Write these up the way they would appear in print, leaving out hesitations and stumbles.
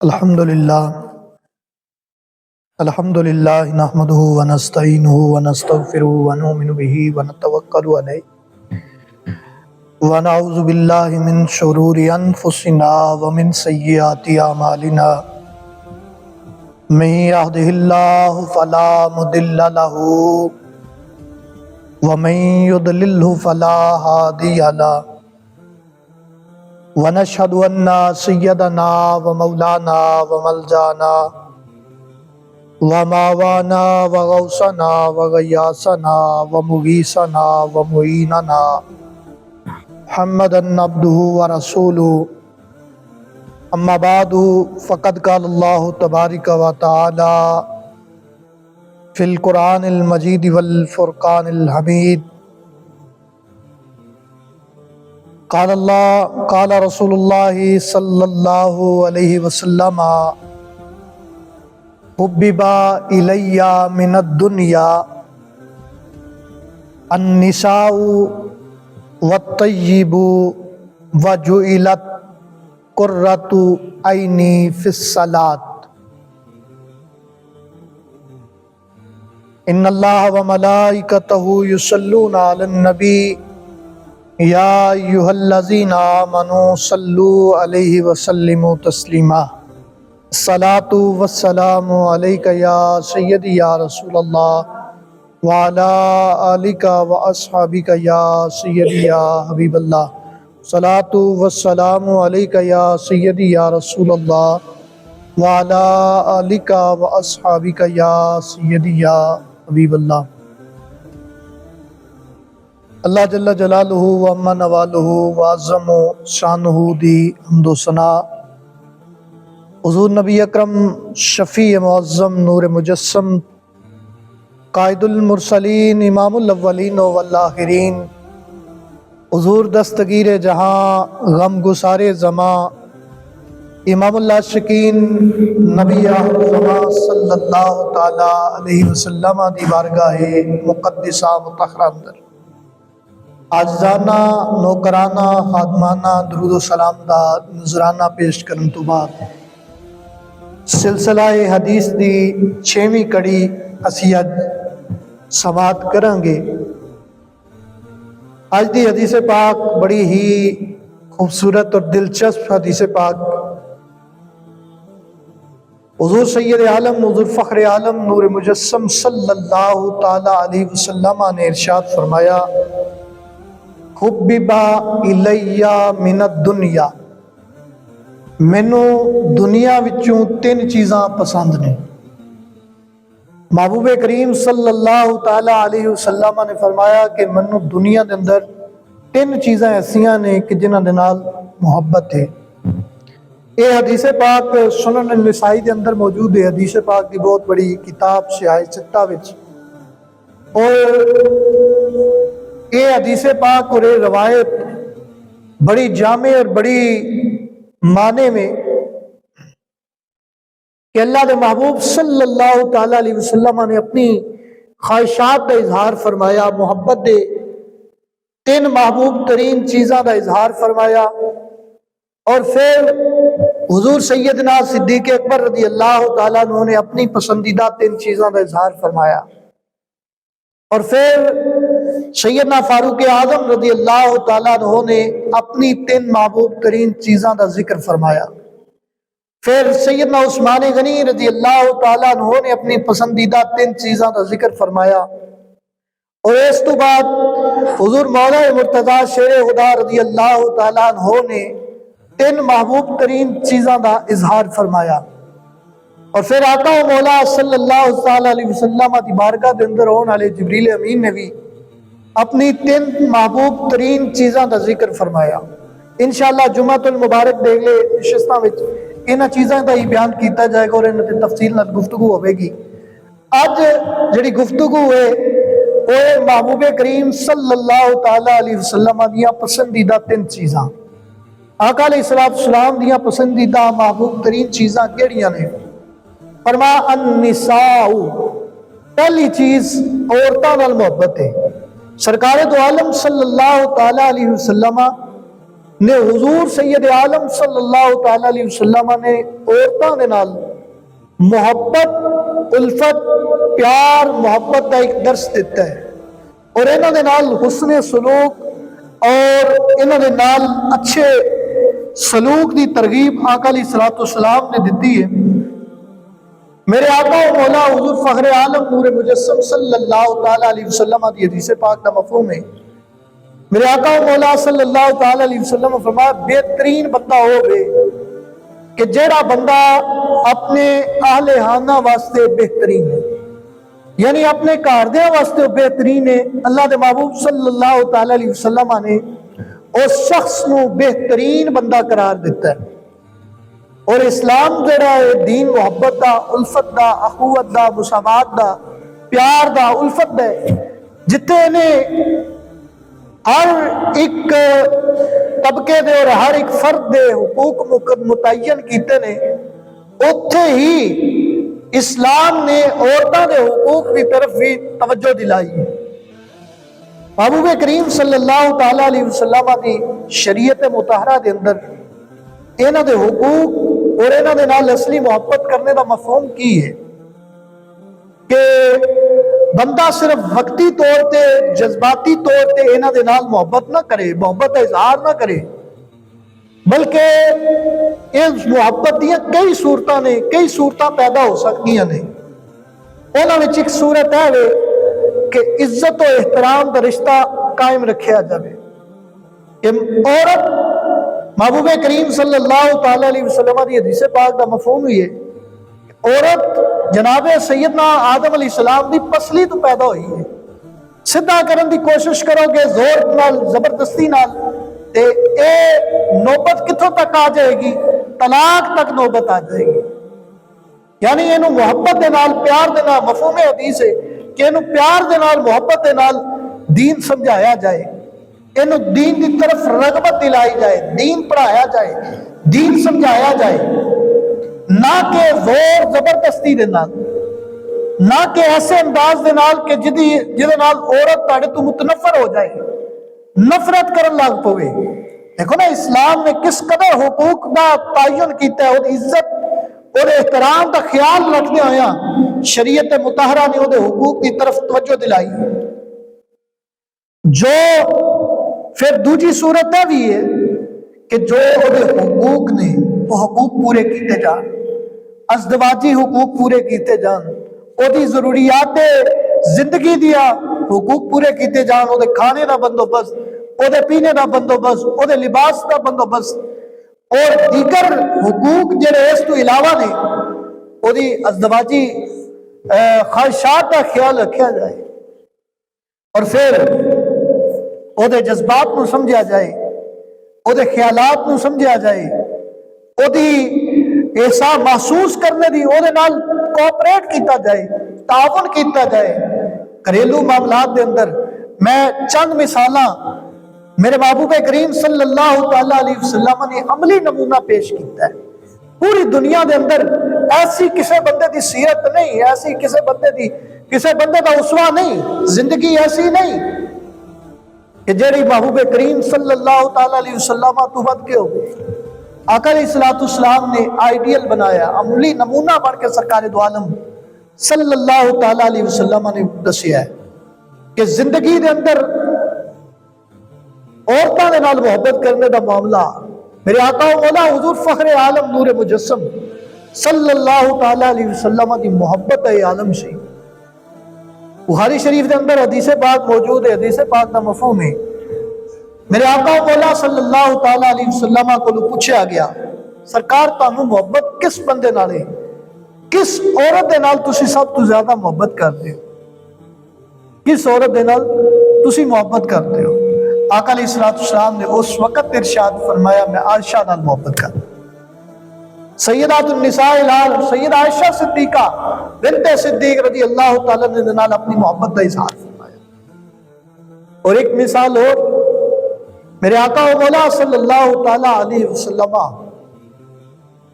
الحمدللہ نحمده ونستعینه ونستغفره ونؤمن به ونتوکل علیہ ونعوذ باللہ من شرور انفسنا ومن سیئات اعمالنا من يهده اللہ فلا مضل له ومن يضلل فلا هادی له ونشهد ان سیدنا ومولانا وملجانا وماوانا وغوثنا وغیاثنا ومغیثنا ومعیننا محمدا عبده ورسوله اما بعد فقد قال اللہ تبارک وتعالی فی القرآن المجید والفرقان الحمید قال رسول اللہ صلی اللہ علیہ وسلم حبب الی من الدنیا النساء والطیب وجعلت قرۃ عینی فی الصلاۃ ان اللہ وملائکتہ یصلون علی النبی یا ایھا الذین آمنوا صلوا علیہ وسلموا تسلیما الصلاۃ والسلام علیک یا سیدی یا رسول اللہ وعلی آلک واصحابک یا سیدی یا حبیب اللہ الصلاۃ والسلام علیک یا سیدی یا رسول اللہ وعلی آلک واصحابک یا سیدی یا حبیب اللہ۔ اللہ جل جلالہ و عم نوالہ و عظم شانہ دی حمد و ثنا حضور نبی اکرم شفیع معظم نور مجسم قائد المرسلین امام الاولین والآخرین حضور دستگیر جہاں غم گسار زماں امام اللہ شکین نبی آخر زمان صلی اللہ تعالی علیہ وسلم دی بارگاہ مقدسہ مطہرہ اندر عاجزانہ نوکرانہ خادمانہ درود و سلام دا نذرانہ پیش کرن تو بعد سلسلہ حدیث دی 6ویں کڑی اسی اج سماعت کریں گے۔ آج دی حدیث پاک بڑی ہی خوبصورت اور دلچسپ حدیث پاک حضور سید عالم حضور فخر عالم نور مجسم صلی اللہ تعالی علیہ وسلم نے ارشاد فرمایا حبب الی من الدنیا، مینوں دنیا وچوں 3 چیزاں پسند نے۔ محبوب کریم صلی اللہ تعالی علیہ وسلم نے فرمایا کہ مینوں دنیا دے اندر 3 چیزاں ایسیاں نے کہ جنہاں دے نال محبت ہے۔ یہ حدیث پاک سنن النسائی دے اندر موجود ہے، حدیث پاک دی بہت بڑی کتاب سیاہ ستہ وچ، اور یہ حدیث پاک اور یہ روایت بڑی جامع اور بڑی معنی میں کہ اللہ دے محبوب صلی اللہ تعالی علیہ وسلم نے اپنی خواہشات کا اظہار فرمایا، محبت دے 3 محبوب ترین چیزاں کا اظہار فرمایا، اور پھر حضور سیدنا صدیق اکبر رضی اللہ تعالیٰ عنہ نے اپنی پسندیدہ 3 چیزاں کا اظہار فرمایا، اور پھر سیدنا فاروق اعظم رضی اللہ تعالیٰ عنہ نے اپنی 3 محبوب ترین چیزاں کا ذکر فرمایا، پھر سیدنا عثمان غنی رضی اللہ تعالیٰ عنہ نے اپنی پسندیدہ 3 چیزاں کا ذکر فرمایا، اور اس تو بعد حضور مولا مرتضیٰ شیر خدا رضی اللہ تعالیٰ عنہ نے 3 محبوب ترین چیزاں کا اظہار فرمایا، اور پھر آقا و مولا صلی اللہ تعالی علیہ وسلم دی بارگاہ دے اندر ہونے والے جبریل امین نے بھی اپنی 3 محبوب ترین چیزاں کا ذکر فرمایا۔ انشاءاللہ جمعۃ المبارک دیکھ لے نشستاں وچ انہاں چیزاں کا ہی بیان کیتا جائے گا اور انہاں تے تفصیل نال گفتگو ہوے گی۔ اج جڑی گفتگو ہے وہ محبوب کریم صلی اللہ تعالی علیہ وسلم دیاں پسندیدہ 3 چیزاں، آقا علیہ السلام دیاں پسندیدہ محبوب ترین چیزاں کیڑیاں نے؟ فرمایا النساء، پہلی چیز عورتاں نال محبت ہے۔ سرکار دو عالم صلی اللہ تعالی علیہ وسلم نے حضور سید عالم صلی اللہ تعالی علیہ وسلم نے عورتوں کے نال محبت، الفت، پیار، محبت کا ایک درس دیتا ہے، اور انہوں نے نال حسن سلوک اور انہوں نے نال اچھے سلوک دی ترغیب آقا علیہ الصلوۃ والسلام نے دیتی ہے۔ میرے آقا و مولا حضور فخر عالم نور مجسم صلی اللہ تعالی علیہ وسلم دی حدیث پاک کا مفہوم ہے، میرے آقا و مولا صلی اللہ تعالی علیہ وسلم فرمایا بہترین بندہ ہو گئے کہ جیڑا بندہ اپنے اہل خانہ واسطے بہترین ہے، یعنی اپنے گھردیاں واسطے بہترین ہے۔ اللہ دے محبوب صلی اللہ تعالی علیہ وسلم نے اس شخص نو بہترین بندہ قرار دیتا ہے۔ اور اسلام جڑا ہے دین محبت دا، الفت دا، اخوت دا، مساوات دا، پیار دا، الفت دا ہے، جتے نے ہر ایک طبقے دے اور ہر ایک فرد دے حقوق متعین کیتے نے، اتھے ہی اسلام نے عورتوں دے حقوق کی طرف بھی توجہ دلائی ہے۔ محبوب کریم صلی اللہ تعالی علیہ وسلم کی شریعت مطہرہ دے اندر انہاں دے حقوق اور انہاں دے نال اصلی محبت کرنے دا مفہوم کی ہے کہ بندہ صرف وقتی طور تے جذباتی طور تے انہاں دے نال محبت نہ کرے، محبت کا اظہار نہ کرے، بلکہ اس محبت دیا کئی صورتاں نے، کئی صورتاں پیدا ہو سکتی ہیں۔ انہاں وچ ایک صورت ہے کہ عزت و احترام کا رشتہ قائم رکھیا جائے کہ عورت، محبوب کریم صلی اللہ تعالی علیہ وسلم کی حدیث پاک کا مفہوم ہی ہے، عورت جناب سیدنا آدم علیہ السلام دی پسلی تو پیدا ہوئی ہے، سدھا کرن دی کوشش کرو گے زور نال، زبردستی نال، تے اے نوبت کتھوں تک آ جائے گی؟ طلاق تک نوبت آ جائے گی۔ یعنی اینو محبت دے نال، پیار دے نال، مفہوم حدیث ہے کہ اینو پیار دے نال، محبت دے نال دین سمجھایا جائے، اینو دین دی طرف رغبت دلائی جائے، دین پڑھایا جائے، دین سمجھایا جائے، نہ کہ زور زبردستی دے نال، نہ کہ ایسے انداز دے نال کہ جدے نال عورت تاڑے تو متنفر ہو جائے، نفرت کرن لگ پوے۔ دیکھو نا اسلام نے کس قدر حقوق دا تعین کیتا ہے، اور عزت اور احترام دا خیال رکھنے ہویا شریعت مطہرہ نے وہ حقوق کی طرف توجہ دلائی۔ جو پھر دوسری صورت ہے بھی ہے کہ جو وہ حقوق نے وہ حقوق پورے کیتے جان، ازدواجی حقوق پورے کیتے جان، وہ دی ضروریات زندگی دیا حقوق پورے کیتے جان، وہ دے کھانے دا بندوبست، وہ دے پینے دا بندوبست، وہ دے لباس دا بندوبست، اور دیگر حقوق جڑے اس تو علاوہ نے وہ دی ازدواجی خواہشات کا خیال رکھا جائے، اور پھر وہ دے جذبات نو سمجھا جائے، وہ دے خیالات نو سمجھا جائے، وہ دی احساس محسوس کرنے دی وہ دے نال کوپریٹ کیتا جائے، تعاون کیتا جائے۔ گھریلو معاملات دے اندر میں چند مثالاں میرے محبوب کریم صلی اللہ تعالی علیہ وسلم نے عملی نمونہ پیش کیتا ہے۔ پوری دنیا دے اندر ایسی کسی بندے دی سیرت نہیں، ایسی کسی بندے دا اسوہ نہیں، زندگی ایسی نہیں کہ جیڑی محبوب کریم صلی اللہ تعالی علیہ وسلم تو ود کے ہو گئے۔ آقا علیہ السلام نے آئیڈیل بنایا، عملی نمونہ بن کے سرکار دو عالم صلی اللہ تعالی علیہ وسلم نے دسیا ہے کہ زندگی دے اندر عورتوں دے نال محبت کرنے دا معاملہ میرے آقا و مولا حضور فخر عالم نور مجسم صلی اللہ تعالی علیہ وسلم دی محبت ہے عالم سے۔ بخاری شریف دے اندر حدیث پاک موجود ہے، حدیث پاک دا مفہوم ہے، میرے آقا و مولا صلی اللہ تعالی علیہ وسلم کو پوچھا گیا سرکار تانوں محبت کس بندے نال ہے، کس عورت دے نال تسی سب تو زیادہ محبت کرتے ہو، کس عورت دے نال تسی محبت کرتے ہو؟ آقا علیہ السلام نے اس وقت ارشاد فرمایا میں عائشہ نال محبت کرتا، سیدات النساء العالم سیدہ عائشہ صدیقہ بنت صدیق رضی اللہ تعالیٰ نے نال اپنی محبت کا اظہار فرمایا۔ اور ایک مثال اور میرے آقا و مولا صلی اللہ تعالیٰ علیہ وسلم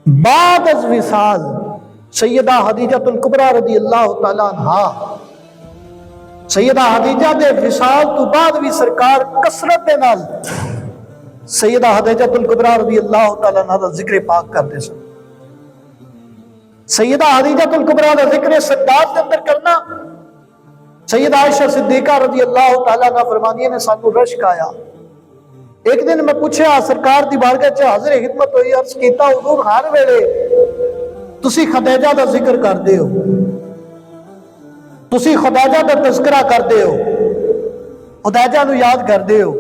بعد از وصال سیدہ خدیجہ الکبریٰ رضی اللہ تعالیٰ عنہا، سیدہ خدیجہ دے وصال تو بعد بھی سرکار کثرت دے نال سیدہ حدیجہ الکبریٰ رضی اللہ تعالیٰ عنہ دا ذکر پاک کرتے سن. سیدہ حدیجہ الکبریٰ دا ذکر سجدات کے اندر کرنا، سیدہ عائشہ صدیقہ رضی اللہ تعالیٰ عنہ فرمانیے نے سانو رشک آیا. ایک دن میں پوچھا سرکار دی بارگاہ چ حاضر خدمت ہوئی، عرض کیتا حضور ہر ویلے تسی خدیجہ دا ذکر کردے ہو، تسی خدیجہ دا تذکرہ کردے ہو، خدیجہ نو یاد کردے ہو.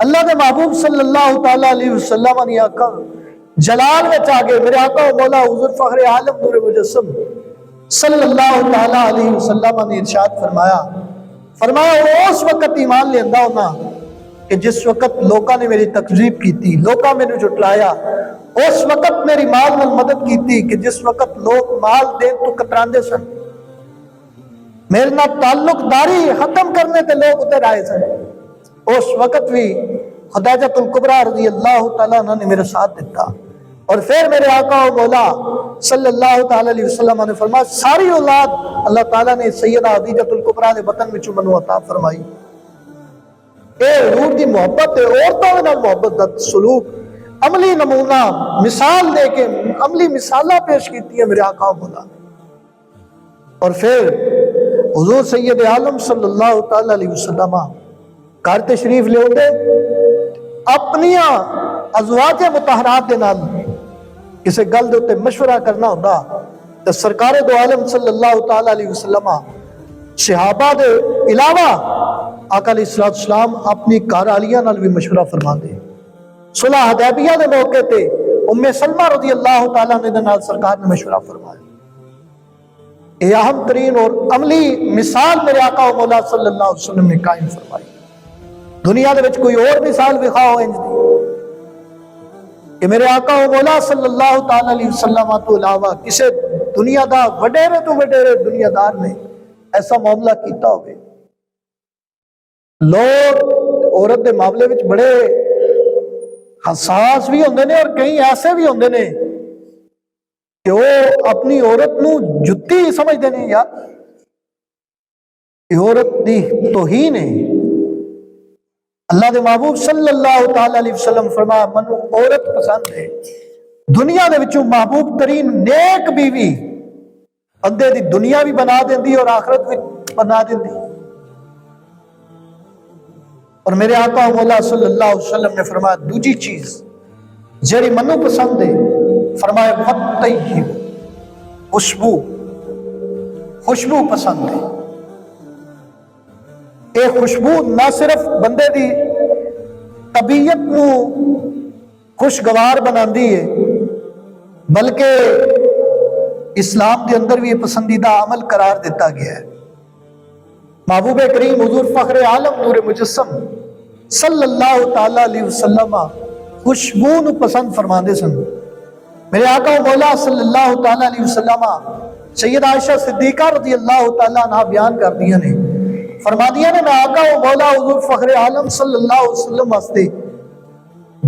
اللہ دے محبوب صلی اللہ تعالیٰ علیہ وسلم نے آقا جلال میں آگے میرے آقا و مولا حضور فخر عالم نور مجسم صلی اللہ تعالیٰ علیہ وسلم نے ارشاد فرمایا وہ اس وقت ایمان لیندہ ہونا کہ جس وقت لوکاں نے میری تکذیب کی تھی، لوکاں میں نے جھٹلایا. اس وقت میری مال میں مدد کی تھی کہ جس وقت لوگ مال دین تو کتراندے سن، میرے نہ تعلق داری ختم کرنے تے لوگ ادھر آئے سن. اس وقت بھی خدیجہ الکبریٰ رضی اللہ تعالیٰ عنہ نے میرے ساتھ دیتا. اور پھر میرے آقا و مولا صلی اللہ تعالیٰ علیہ وسلم نے فرمایا ساری اولاد اللہ تعالیٰ نے سیدہ حدیجہ الکبریٰ دے وطن میں منو عطا فرمائی. اے حضور دی محبت ہے، عورتوں میں محبت دا سلوک عملی نمونہ مثال دے کے عملی مثالہ پیش کیتی ہے میرے آقا و مولا. اور پھر حضور سید عالم صلی اللہ تعالیٰ علیہ وسلم گھر تشریف لے ہوتے اپنی ازواج مطہرات دے نال کسی گل دے تے مشورہ کرنا ہوتا تو سرکار دو عالم صلی اللہ تعالیٰ علیہ وسلم صحابہ دے علاوہ آقا علیہ السلام اپنی گھرالیاں نال بھی مشورہ فرما دے. صلح حدیبیہ دے موقع تے ام سلمہ رضی اللہ تعالیٰ عنہ دے نال سرکار نے مشورہ فرمایا. یہ اہم ترین اور عملی مثال میرے آقا و مولا صلی اللہ علیہ وسلم نے قائم فرمائی. دنیا دے وچ کوئی اور مثال وکھاؤ انج دی کہ میرے آقا و مولا صلی اللہ تعالی علیہ وسلم تو علاوہ کسی دنیا دا وڈیرے تو وڈیرے دنیا دار نے ایسا معاملہ کیتا ہوئے. لوگ عورت دے معاملے وچ بڑے حساس بھی ہوندے نے اور کئی ایسے بھی ہوندے نے کہ وہ اپنی عورت نو جتی سمجھتے ہیں. یار یہ عورت دی توہین ہے. اللہ دے محبوب صلی اللہ تعالی علیہ وسلم فرمایا منو عورت پسند ہے. دنیا دے وچوں محبوب ترین نیک بیوی بندے دی دنیا بھی بنا دیندی اور آخرت بھی بنا دیندی. اور میرے آقا مولا صلی اللہ علیہ وسلم نے فرمایا دوجی چیز جڑی منو پسند ہے فرمایا فطیب خوشبو پسند ہے. اے خوشبو نہ صرف بندے دی طبیعت نو خوشگوار بناندی ہے بلکہ اسلام دے اندر بھی یہ پسندیدہ عمل قرار دیتا گیا ہے. محبوب کریم حضور فخر عالم نور مجسم صلی اللہ تعالی علیہ وسلم خوشبو نو پسند فرماندے سن. میرے آقا و مولا صلی اللہ تعالی علیہ وسلم سید عائشہ صدیقہ رضی اللہ تعالی عنہ بیان کر دیا نے فرما دیا نے میں آقا و مولا حضور فخر عالم صلی اللہ علیہ وسلم واسطے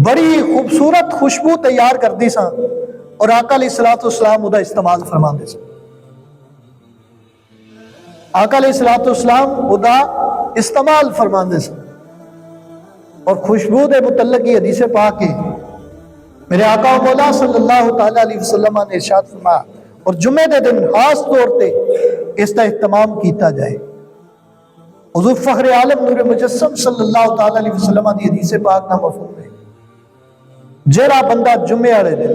بڑی خوبصورت خوشبو تیار کر دی سا اور آقا علیہ السلام دا استعمال فرما دے سا. آقا علیہ السلام دا استعمال فرما دے سا. اور خوشبو دے متعلق یہ حدیث پاک ہے میرے آقا و مولا صلی اللہ تعالی علیہ وسلم نے ارشاد فرمایا اور جمعے دے دن خاص طور تے اس کا اہتمام کیتا جائے. حضور فخر عالم نور مجسم صلی اللہ تعالی علیہ وسلم دی حدیث پاک نہ مفہوم ہے جڑا بندہ جمعے والے دن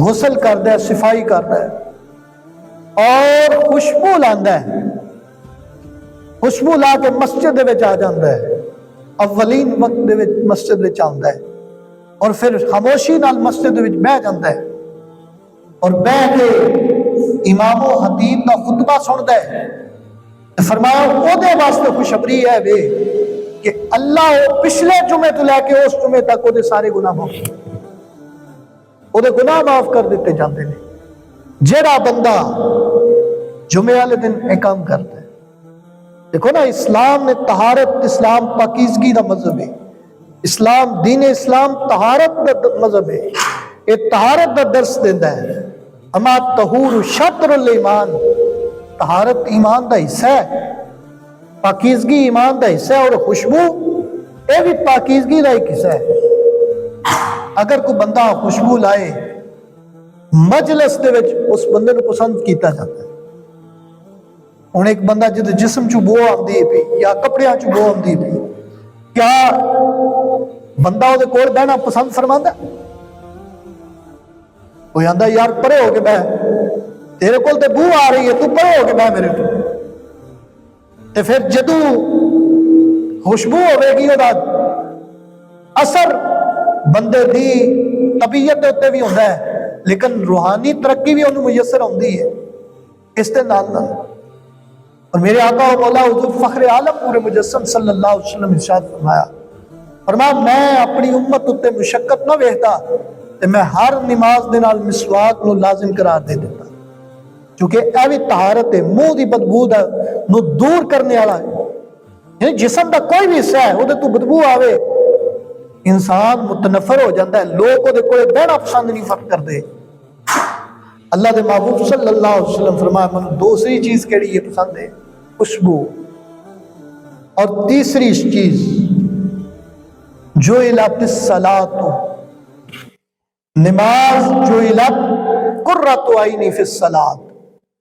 غسل کردا ہے صفائی کردا ہے اور خوشبو لاندا ہے خوشبو لا کے مسجد دے وچ آ جاندا ہے اولین وقت دے وچ مسجد وچ آندا ہے اور پھر خاموشی نال مسجد وچ بیٹھ جاندا ہے اور بیٹھ کے امام و خطیب دا خطبہ سندا ہے. فرمایا او دے واسطے خوشخبری ہے وے کہ اللہ پچھلے جمعے تو لے کے اس جمعے تک او دے سارے گناہ معاف او دے گناہ معاف کر دیتے جاندے نے. جڑا بندہ جمعے والے دن یہ کام کرتا ہے. دیکھو نا اسلام نے طہارت اسلام پاکیزگی دا مذہب ہے. اسلام دین اسلام طہارت دا مذہب ہے. یہ طہارت دا درس دیندا ہے. اما طہور شطر الایمان طہارت ایمان دا حصہ ہے پاکیزگی ایمان دا حصہ ہے اور خوشبو یہ بھی پاکیزگی کا ایک حصہ ہے. اگر کوئی بندہ خوشبو لائے مجلس دے وچ اس بندے کو پسند کیتا جاتا ہے. ہوں ایک بندہ جد جسم چ بو آتی ہے پی یا کپڑیاں چ بو آتی پی، کیا بندہ وہ کول بہنا پسند فرماندا ہے؟ کوئی آندا یار پرے ہو کے بہ، تیرے کول تے بو آ رہی ہے، تو پرے ہو کے بہ میرے کو. تے پھر جدو خوشبو ہوے گی وہ اثر بندے دی طبیعت دے اتنے بھی ہوتا ہے، لیکن روحانی ترقی بھی انہوں میسر ہوتی ہے اس کے نال نال. اور میرے آقا و مولا حضور فخر عالم پورے مجسم صلی اللہ علیہ وسلم ارشاد فرمایا میں اپنی امت اتنے مشقت نہ ویکھدا تے میں ہر نماز دے نال مسواک نو لازم قرار دے دیتا، کیونکہ اے بھی طہارت ہے، منہ دی بدبو نو دور کرنے والا ہے. یعنی جسم دا کوئی بھی حصہ ہے وہ تو بدبو آوے انسان متنفر ہو جاتا ہے، لوگ وہ کوئی بہنا پسند نہیں فرق کرتے. اللہ دے محبوب صلی اللہ علیہ وسلم فرمایا من دوسری چیز کیڑی ہے پسند ہے؟ خوشبو. اور تیسری چیز جعلت الصلاۃ، نماز جعلت قرۃ عینی فی الصلاۃ،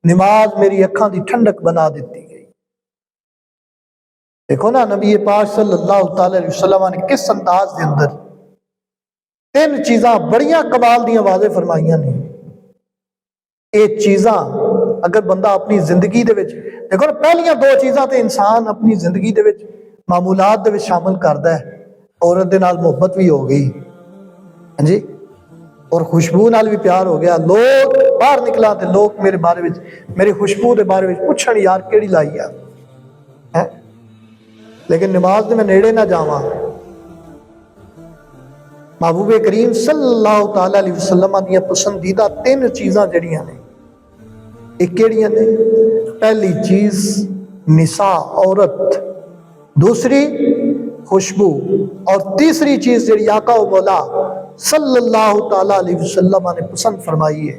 نماز میری اکھاں دی ٹھنڈک بنا دیتی گئی. دیکھو نا نبی پاک صلی اللہ تعالی علیہ وسلم نے کس انداز دے اندر تین چیزاں بڑیاں کمال دیاں واضح فرمائیاں نے. یہ چیزاں اگر بندہ اپنی زندگی دے وچ دیکھو نا، پہلیاں دو چیزاں تے انسان اپنی زندگی دے وچ معمولات دے وچ شامل کردا ہے. عورت دے نال محبت بھی ہو گئی، ہاں جی، اور خوشبو نال بھی پیار ہو گیا. لوگ باہر نکلا تے لوگ میرے بارے وچ میری خوشبو دے بارے وچ پوچھن یار کیڑی لائی ہے، لیکن نماز دے میں نیڑے نہ جاواں. محبوب کریم صلی اللہ تعالی علیہ وسلم دیا پسندیدہ تین چیزاں جڑیاں نے، ایک کیڑیاں نے؟ پہلی چیز نساء عورت، دوسری خوشبو، اور تیسری چیز جڑی آقا و مولا صلی اللہ تعالی علیہ وسلم نے پسند فرمائی ہے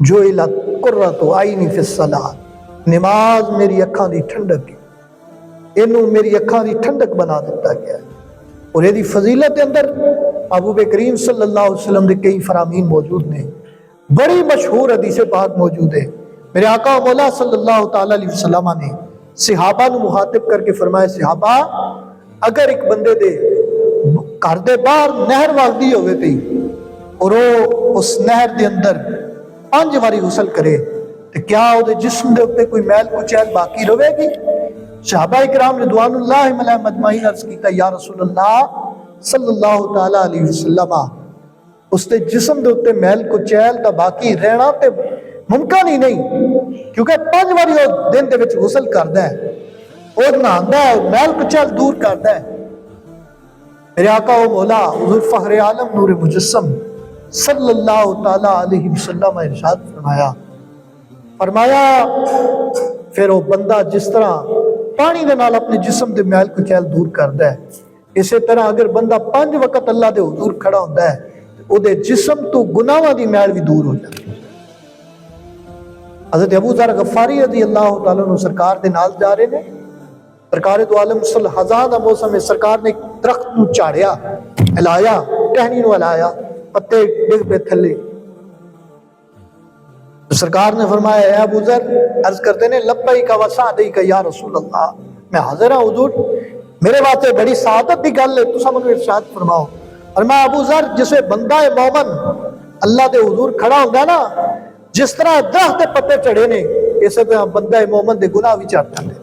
جعلت قرۃ عینی فی الصلاۃ، نماز میری اکھاں دی ٹھنڈک ہے، اینوں میری اکھاں دی ٹھنڈک بنا دیتا گیا ہے. اور یہ دی فضیلت کے اندر محبوب کریم صلی اللہ علیہ وسلم دے کئی فرامین موجود نے. بڑی مشہور حدیث پاک موجود ہے. میرے آقا مولا صلی اللہ تعالی علیہ وسلم نے صحابہ نو مخاطب کر کے فرمایا صحابہ اگر ایک بندے دے گھر دے باہر نہر وگدی ہوئے تھی اور وہ اس نہر دے اندر 5 باری غسل کرے تو کیا وہ دے جسم دے اوپر کوئی میل کچیل باقی رہے گی؟ صحابہ اکرام رضوان اللہ علیہم اجمعین عرض کیتا یا رسول اللہ صلی اللہ تعالی علیہ وسلم اس تے جسم دے اوپر میل کچیل دا باقی رہنا تے ممکن ہی نہیں، کیونکہ 5 باری وہ دن دے وچ غسل کردا ہے، اور نہاندا ہے، میل کچیل دور کردا ہے. میرے آقا و مولا حضور فخر عالم نور مجسم صلی اللہ تعالی علیہ وسلم ارشاد فرمایا پھر وہ بندہ جس طرح پانی دے نال اپنے جسم دے میل کچیل دور کردا ہے، اسی طرح اگر بندہ 5 وقت اللہ دے حضور کھڑا ہوندا ہے او دے جسم تو گناہاں دی میل بھی دور ہو جاتی ہے. حضرت ابو ذر غفاری رضی اللہ تعالیٰ عنہ سرکار دے نال جا رہے نے، سرکار دو عالم صلی خزاں دا موسم میں سرکار نے درخت نو چاڑیا، ہلایا، ٹہنی نو ہلایا، پتے ڈگ پہ تھلے. سرکار نے فرمایا اے ابو ذر، عرض کرتے نے لبیک و سعدیک یا رسول اللہ، میں حاضر ہوں حضور، میرے واسطے بڑی سعادت دی گل ہے، تساں مینوں ارشاد فرماؤ. فرمایا ابو ذر جسے بندہ مومن اللہ دے حضور کھڑا ہوندا نا، جس طرح درخت دے پتے چڑھے نے اسی طرح بندہ مومن دے گناہ بھی چڑھ جاندے.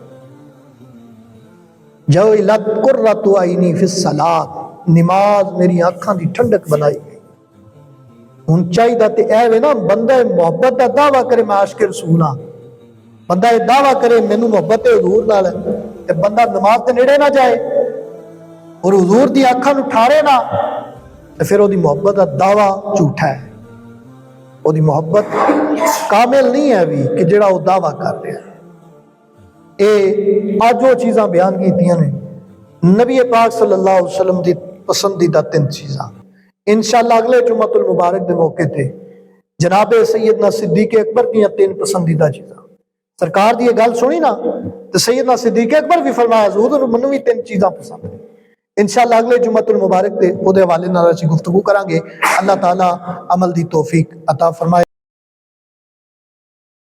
جعلت قرۃ عینی فی الصلاۃ، نماز میری آنکھاں دی ٹھنڈک بنائی گئی. ہن چاہیے تے اے وے نا بندہ محبت دا دعویٰ کرے میں عاشق رسول ہاں، بندہ یہ دعویٰ کرے مینوں محبت حضور نال ہے تے بندہ نماز دے نیڑے نہ جائے اور حضور دی آنکھاں نو ٹھارے نہ تے پھر وہ دی محبت دا دعویٰ جھوٹا ہے، وہ دی محبت کامل نہیں ہے بھی کہ جڑا وہ دعویٰ کر رہا ہے. آج وہ چیزاں بیان کیتیاں نے نبی پاک صلی اللہ علیہ وسلم دی پسندیدہ 3 چیزاں. انشاءاللہ اگلے جمعۃ المبارک دے موقع تے جناب سیدنا صدیق اکبر کی 3 پسندیدہ چیزاں سرکار دی یہ گل سنی نا تو سیدنا صدیق اکبر بھی فرمایا حضور منوں بھی 3 چیزاں پسند ہیں. انشاءاللہ اگلے جمعۃ المبارک تے وہ حوالے نال اسی گفتگو کریں گے. اللہ تعالی عمل دی توفیق عطا فرمائے.